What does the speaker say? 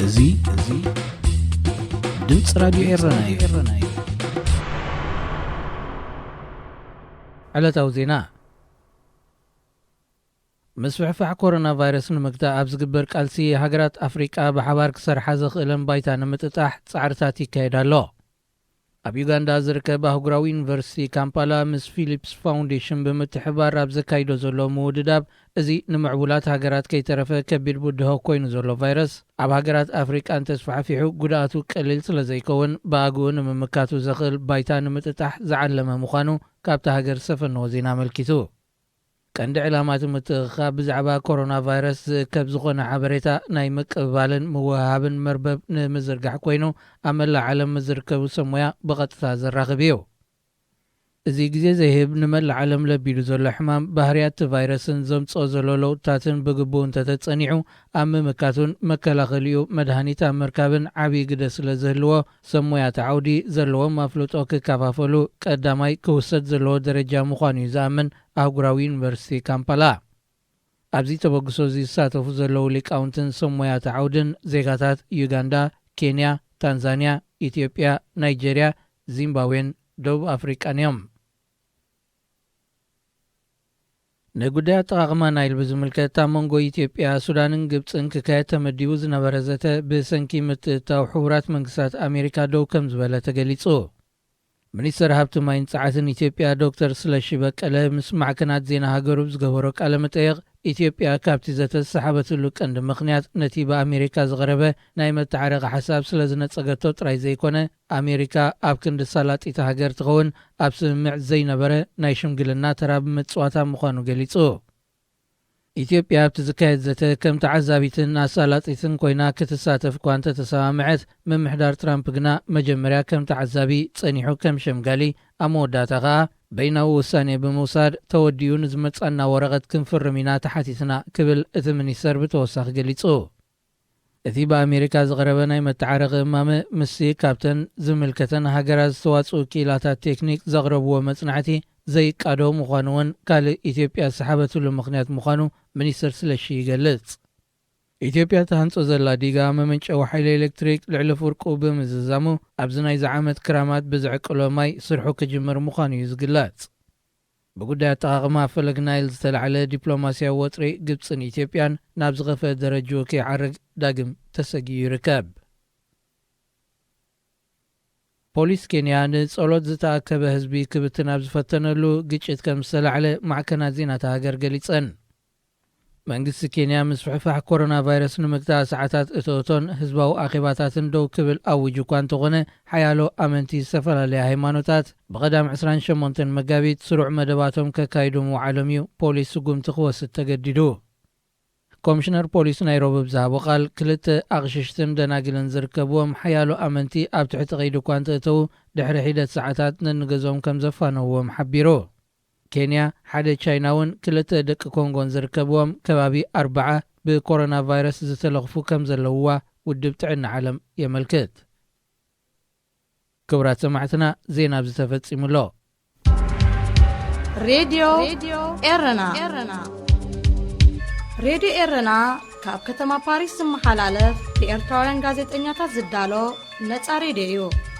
እዙይ ድምጽ ራዲዮ ኤረናዩ ዕለታዊ ዜና መስፍሕፋሕ ኮሮና ቫይረስ ንምግታእ ኣብ ዝግበር ቃልሲ ሃገራት ኣፍሪቃ ብሓባር ክሰርሓ ዘኽእለን ባይታ ንምጥጣሕ ጻዕርታት ይካየድ ኣሎ። ኣብ ዩጋንዳ ዝርከብ ኣህጉራዊ ዩኒቨርሲቲ ካምፓላ ምስ ፊሊፕስ ፋውንዴሽን ብምትሕባር ኣብ ዘካይዶ ዘሎ ምውድዳብ እዚ ንምዕቡላት ሃገራት ከይተረፈ ከቢድ ብድሆ ኮይኑ ዘሎ ቫይረስ ኣብ ሃገራት ኣፍሪቃ እንተስፋሕፊሑ ጉድኣቱ ቀሊል ስለ ዘይከውን ብኣግኡ ንምምካቱ ዘኽእል ባይታ ንምጥጣሕ ዝዓለመ ምዃኑ ካብቲ ሃገር ሰፈነዎ ዜና ኣመልኪቱ። ቀንዲ ዕላማት ምትእኽኻብ ብዛዕባ ኮሮና ቫይረስ ዝእከብ ዝኾነ ሓበሬታ ናይ ምቅብባልን ምውሃብን መርበብ ንምዝርጋሕ ኮይኑ ኣብ መላእ ዓለም ዝርከቡ ሰብ ሞያ ብቐጥታ ዘራኽብ እዩ። እዚ ግዜ ዘይህብ ንመላእ ዓለም ለቢሉ ዘሎ ሕማም ባህርያት ቫይረስን ዘምጽኦ ዘሎ ለውጥታትን ብግቡእ እንተተጸኒዑ ኣብ ምምካቱን መከላኸሊኡ መድሃኒት ኣብ ምርካብን ዓብዪ ግደ ስለ ዝህልዎ ሰብ ሞያት ዓውዲ ዘለዎም ኣፍልጦ ክከፋፈሉ ቀዳማይ ክውሰድ ዘለዎ ደረጃ ምዃኑ እዩ ዝኣምን ኣህጉራዊ ዩኒቨርሲቲ ካምፓላ። ኣብዚ ተበግሶ እዚ ዝሳተፉ ዘለዉ ሊቃውንትን ሰብ ሞያት ዓውድን ዜጋታት ዩጋንዳ፣ ኬንያ፣ ታንዛንያ፣ ኢትዮጵያ፣ ናይጀርያ፣ ዚምባብዌን ደቡብ ኣፍሪቃን እዮም። ንጉዳይ ኣጠቓቕማ ናይል ብዝምልከት ኣብ መንጎ ኢትዮጵያ፣ ሱዳንን ግብፅን ክካየድ ተመዲቡ ዝነበረ ዘተ ብሰንኪ ምትእታው ሕቡራት መንግስታት ኣሜሪካ ደው ከም ዝበለ ተገሊጹ። ሚኒስትር ሃብቲ ማይን ጸዓትን ኢትዮጵያ ዶክተር ስለሺ በቀለ ምስ ማዕከናት ዜና ሃገሩ ዝገበሮ ቃለ መጠይቕ ኢትዮጵያ ካብቲ ዘተ ዝሰሓበትሉ ቀንዲ ምኽንያት ነቲ ብኣሜሪካ ዝቐረበ ናይ መተዓረቒ ሓሳብ ስለ ዝነጸገቶ ጥራይ ዘይኮነ ኣሜሪካ ኣብ ክንዲ ሳላጢት ሃገር ትኸውን ኣብ ስምምዕ ዘይነበረ ናይ ሽምግልና ተራ ብምጽዋታ ምዃኑ ገሊጹ። ኢትዮጵያ ኣብቲ ዝካየድ ዘተ ከም ተዓዛቢትን ኣሳላጢትን ኮይና ክትሳተፍ እኳ እንተተሰማምዐት ምምሕዳር ትራምፕ ግና መጀመርያ ከም ተዓዛቢ ጸኒሑ ከም ሸምጋሊ ኣብ መወዳእታ ኸኣ በይናዊ ውሳኔ ብምውሳድ ተወዲኡ ንዝመጻና ወረቐት ክንፍርም ኢና ተሓቲትና ክብል እቲ ሚኒስተር ብተወሳኺ ገሊጹ። እቲ ብኣሜሪካ ዝቐረበ ናይ መተዓረቒ እማመ ምሲ ካብተን ዝምልከተን ሃገራት ዝተዋጽኡ ኪላታት ቴክኒክ ዘቕረብዎ መጽናዕቲ ዘይቃዶ ምዃኑ እውን ካልእ ኢትዮጵያ ዝሰሓበትሉ ምኽንያት ምዃኑ ሚኒስትር ስለሺ ይገልጽ። ኢትዮጵያ ተሃንጾ ዘላ ዲጋ መመንጨዊ ሓይሊ ኤሌክትሪክ ልዕሊ ፍርቁ ብምዝዛሙ ኣብዚ ናይ ዝዓመት ክራማት ብዝዕቅሎ ማይ ስርሑ ክጅምር ምዃኑ እዩ ዝግለጽ። ብጉዳይ ኣጠቓቕማ ፈለግ ናይል ዝተላዕለ ዲፕሎማስያዊ ወጥሪ ግብፅን ኢትዮጵያን ናብ ዝኸፍአ ደረጅኡ ከይዓርግ ዳግም ተሰጊዩ ይርከብ። ፖሊስ ኬንያ ንጸሎት ዝተኣከበ ህዝቢ ክብትን ኣብ ዝፈተነሉ ግጭት ከም ዝተላዕለ ማዕከናት ዜናታ ሃገር ገሊጸን። መንግስቲ ኬንያ ምስፍሕፋሕ ኮሮና ቫይረስ ንምግታእ ሰዓታት እቶቶን ህዝባዊ ኣኼባታትን ደው ክብል ኣውጅ እኳ እንተኾነ ሓያሎ ኣመንቲ ዝተፈላለየ ሃይማኖታት ብቐዳም 28 መጋቢት ስሩዕ መደባቶም ከካይዱ ምውዓሎም እዩ ፖሊስ ስጉምቲ ክወስድ ተገዲዱ። ኮሚሽነር ፖሊስ ናይሮቢ ብዝሃቦ ቃል ክልተ ኣቕሽሽትን ደናግልን ዝርከብዎም ሓያሎ ኣመንቲ ኣብ ትሕቲ ቐይዲ እኳ እንተእተዉ ድሕሪ ሒደት ሰዓታት ነንገዞም ከም ዘፋነውዎም ሓቢሩ። ኬንያ ሓደ ቻይናውን ክልተ ደቂ ኮንጎን ዝርከብዎም ከባቢ 40 ብኮሮና ቫይረስ ዝተለኽፉ ከም ዘለውዋ ውድብ ጥዕና ዓለም የመልክት። ክቡራት ሰማዕትና ዜና ብዝተፈጺሙሎ ሬድዮ ኤረና ሬድዮ ኤረና ካብ ከተማ ፓሪስ ዝመሓላለፍ ብኤርትራውያን ጋዜጠኛታት ዝዳሎ ነፃ ሬድዮ እዩ።